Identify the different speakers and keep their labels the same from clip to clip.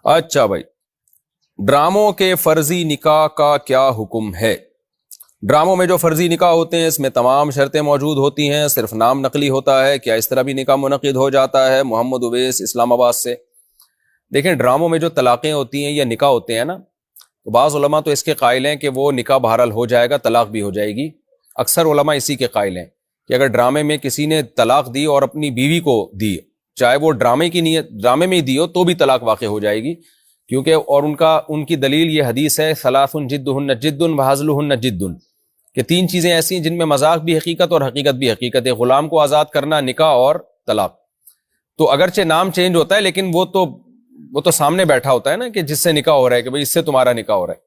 Speaker 1: اچھا بھائی، ڈراموں کے فرضی نکاح کا کیا حکم ہے؟ ڈراموں میں جو فرضی نکاح ہوتے ہیں اس میں تمام شرطیں موجود ہوتی ہیں، صرف نام نقلی ہوتا ہے. کیا اس طرح بھی نکاح منعقد ہو جاتا ہے؟ محمد اویس اسلام آباد سے. دیکھیں، ڈراموں میں جو طلاقیں ہوتی ہیں یا نکاح ہوتے ہیں نا، تو بعض علماء تو اس کے قائل ہیں کہ وہ نکاح بہرحال ہو جائے گا، طلاق بھی ہو جائے گی. اکثر علماء اسی کے قائل ہیں کہ اگر ڈرامے میں کسی نے طلاق دی اور اپنی بیوی کو دی، چاہے وہ ڈرامے میں ہی دی ہو، تو بھی طلاق واقع ہو جائے گی. کیونکہ اور ان کی دلیل یہ حدیث ہے، ثلاث جدہن جد وہزلہن جد، کہ تین چیزیں ایسی ہیں جن میں مذاق بھی حقیقت اور حقیقت بھی حقیقت ہے. غلام کو آزاد کرنا، نکاح اور طلاق. تو اگرچہ نام چینج ہوتا ہے لیکن وہ تو سامنے بیٹھا ہوتا ہے نا کہ جس سے نکاح ہو رہا ہے کہ بھئی اس سے تمہارا نکاح ہو رہا ہے.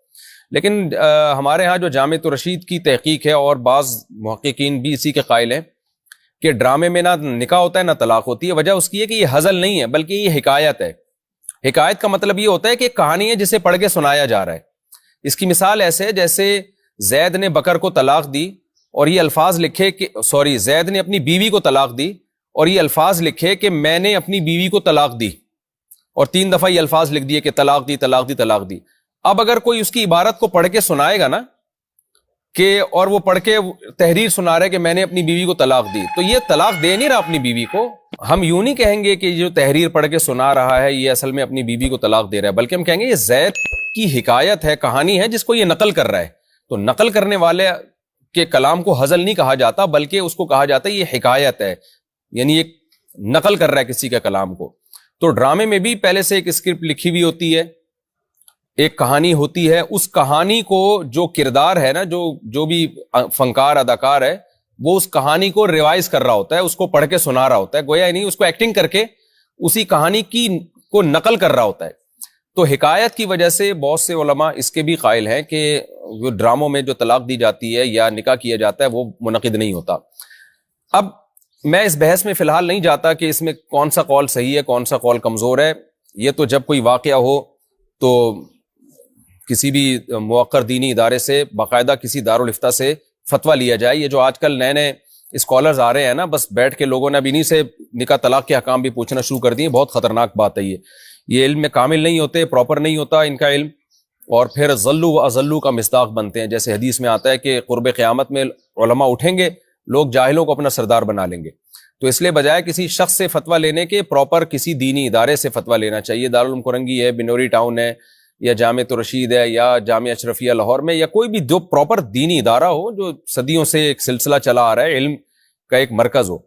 Speaker 1: لیکن ہمارے ہاں جو جامعۃ الرشید کی تحقیق ہے اور بعض محققین بھی اسی کے قائل ہیں کہ ڈرامے میں نہ نکاح ہوتا ہے نہ طلاق ہوتی ہے. وجہ اس کی ہے کہ یہ ہزل نہیں ہے بلکہ یہ حکایت ہے. حکایت کا مطلب یہ ہوتا ہے کہ ایک کہانی ہے جسے پڑھ کے سنایا جا رہا ہے. اس کی مثال ایسے ہے جیسے زید نے بکر کو طلاق دی اور یہ الفاظ لکھے کہ زید نے اپنی بیوی کو طلاق دی اور یہ الفاظ لکھے کہ میں نے اپنی بیوی کو طلاق دی، اور 3 دفعہ یہ الفاظ لکھ دیے کہ طلاق دی طلاق دی طلاق دی. اب اگر کوئی اس کی عبارت کو پڑھ کے سنائے گا نا کہ اور وہ پڑھ کے تحریر سنا رہا ہے کہ میں نے اپنی بیوی کو طلاق دی، تو یہ طلاق دے نہیں رہا اپنی بیوی کو. ہم یوں نہیں کہیں گے کہ جو تحریر پڑھ کے سنا رہا ہے یہ اصل میں اپنی بیوی کو طلاق دے رہا ہے، بلکہ ہم کہیں گے یہ زید کی حکایت ہے، کہانی ہے جس کو یہ نقل کر رہا ہے. تو نقل کرنے والے کے کلام کو ہزل نہیں کہا جاتا بلکہ اس کو کہا جاتا ہے یہ حکایت ہے، یعنی ایک نقل کر رہا ہے کسی کے کلام کو. تو ڈرامے میں بھی پہلے سے ایک اسکرپٹ لکھی ہوئی ہوتی ہے، ایک کہانی ہوتی ہے. اس کہانی کو جو کردار ہے نا، جو بھی فنکار اداکار ہے وہ اس کہانی کو ریوائز کر رہا ہوتا ہے، اس کو پڑھ کے سنا رہا ہوتا ہے، گویا نہیں اس کو ایکٹنگ کر کے اسی کہانی کو نقل کر رہا ہوتا ہے. تو حکایت کی وجہ سے بہت سے علماء اس کے بھی قائل ہیں کہ جو ڈراموں میں جو طلاق دی جاتی ہے یا نکاح کیا جاتا ہے وہ منعقد نہیں ہوتا. اب میں اس بحث میں فی الحال نہیں جاتا کہ اس میں کون سا قول صحیح ہے کون سا قول کمزور ہے. یہ تو جب کوئی واقعہ ہو تو کسی بھی موقر دینی ادارے سے باقاعدہ کسی دارالافتاء سے فتویٰ لیا جائے. یہ جو آج کل نئے اسکالرز آ رہے ہیں نا، بس بیٹھ کے لوگوں نے اب انہی سے نکاح طلاق کے احکام بھی پوچھنا شروع کر دیے. بہت خطرناک بات ہے. یہ علم میں کامل نہیں ہوتے، پراپر نہیں ہوتا ان کا علم، اور پھر ضلوا و اضلوا کا مصداق بنتے ہیں. جیسے حدیث میں آتا ہے کہ قرب قیامت میں علماء اٹھیں گے، لوگ جاہلوں کو اپنا سردار بنا لیں گے. تو اس لیے بجائے کسی شخص سے فتویٰ لینے کے پراپر کسی دینی ادارے سے فتویٰ لینا چاہیے. دارالعلوم کرنگی ہے، بنوری ٹاؤن ہے، یا جامعۃ الرشید ہے، یا جامعہ اشرفیہ لاہور میں، یا کوئی بھی جو پراپر دینی ادارہ ہو جو صدیوں سے ایک سلسلہ چلا آ رہا ہے، علم کا ایک مرکز ہو.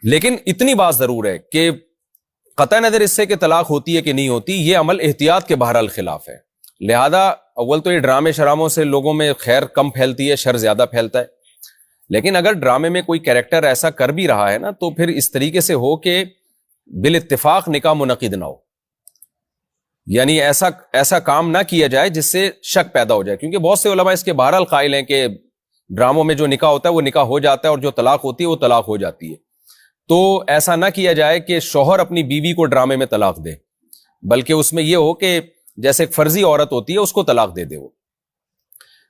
Speaker 1: لیکن اتنی بات ضرور ہے کہ قطع نظر اس سے کہ طلاق ہوتی ہے کہ نہیں ہوتی، یہ عمل احتیاط کے بہرحال خلاف ہے. لہذا اول تو یہ ڈرامے شراموں سے لوگوں میں خیر کم پھیلتی ہے، شر زیادہ پھیلتا ہے. لیکن اگر ڈرامے میں کوئی کیریکٹر ایسا کر بھی رہا ہے نا، تو پھر اس طریقے سے ہو کہ بالاتفاق نکاح منعقد نہ ہو، یعنی ایسا کام نہ کیا جائے جس سے شک پیدا ہو جائے. کیونکہ بہت سے علماء اس کے بہرحال قائل ہیں کہ ڈراموں میں جو نکاح ہوتا ہے وہ نکاح ہو جاتا ہے اور جو طلاق ہوتی ہے وہ طلاق ہو جاتی ہے. تو ایسا نہ کیا جائے کہ شوہر اپنی بیوی کو ڈرامے میں طلاق دے، بلکہ اس میں یہ ہو کہ جیسے ایک فرضی عورت ہوتی ہے اس کو طلاق دے دے. وہ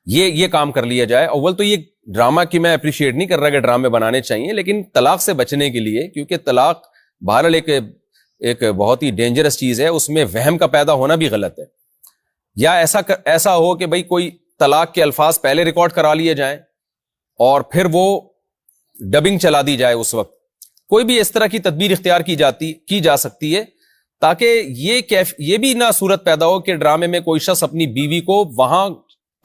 Speaker 1: یہ کام کر لیا جائے. اول تو یہ ڈرامہ کی میں اپریشیٹ نہیں کر رہا کہ ڈرامے بنانے چاہیے، لیکن طلاق سے بچنے کے لیے، کیونکہ طلاق بہرحال ایک بہت ہی ڈینجرس چیز ہے، اس میں وہم کا پیدا ہونا بھی غلط ہے. یا ایسا ہو کہ بھئی کوئی طلاق کے الفاظ پہلے ریکارڈ کرا لیے جائیں اور پھر وہ ڈبنگ چلا دی جائے. اس وقت کوئی بھی اس طرح کی تدبیر اختیار کی جا سکتی ہے تاکہ یہ بھی نہ صورت پیدا ہو کہ ڈرامے میں کوئی شخص اپنی بیوی کو وہاں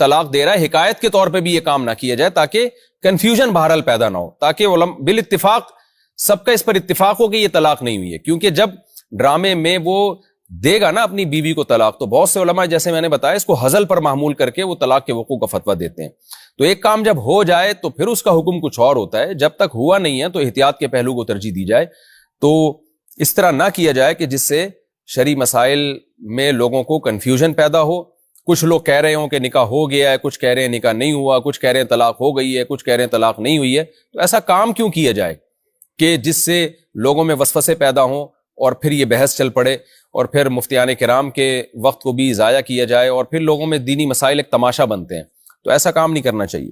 Speaker 1: طلاق دے رہا ہے، حکایت کے طور پہ بھی یہ کام نہ کیا جائے تاکہ کنفیوژن بہرحال پیدا نہ ہو، تاکہ بالاتفاق سب کا اس پر اتفاق ہو کہ یہ طلاق نہیں ہوئی ہے. کیونکہ جب ڈرامے میں وہ دے گا نا اپنی بیوی کو طلاق، تو بہت سے علماء جیسے میں نے بتایا اس کو ہزل پر محمول کر کے وہ طلاق کے وقوع کا فتویٰ دیتے ہیں. تو ایک کام جب ہو جائے تو پھر اس کا حکم کچھ اور ہوتا ہے. جب تک ہوا نہیں ہے تو احتیاط کے پہلو کو ترجیح دی جائے. تو اس طرح نہ کیا جائے کہ جس سے شرعی مسائل میں لوگوں کو کنفیوژن پیدا ہو. کچھ لوگ کہہ رہے ہوں کہ نکاح ہو گیا ہے، کچھ کہہ رہے ہیں نکاح نہیں ہوا، کچھ کہہ رہے ہیں طلاق ہو گئی ہے، کچھ کہہ رہے ہیں طلاق نہیں ہوئی ہے. تو ایسا کام کیوں کیا جائے کہ جس سے لوگوں میں وسوسے پیدا ہوں اور پھر یہ بحث چل پڑے اور پھر مفتیان کرام کے وقت کو بھی ضائع کیا جائے اور پھر لوگوں میں دینی مسائل ایک تماشا بنتے ہیں. تو ایسا کام نہیں کرنا چاہیے.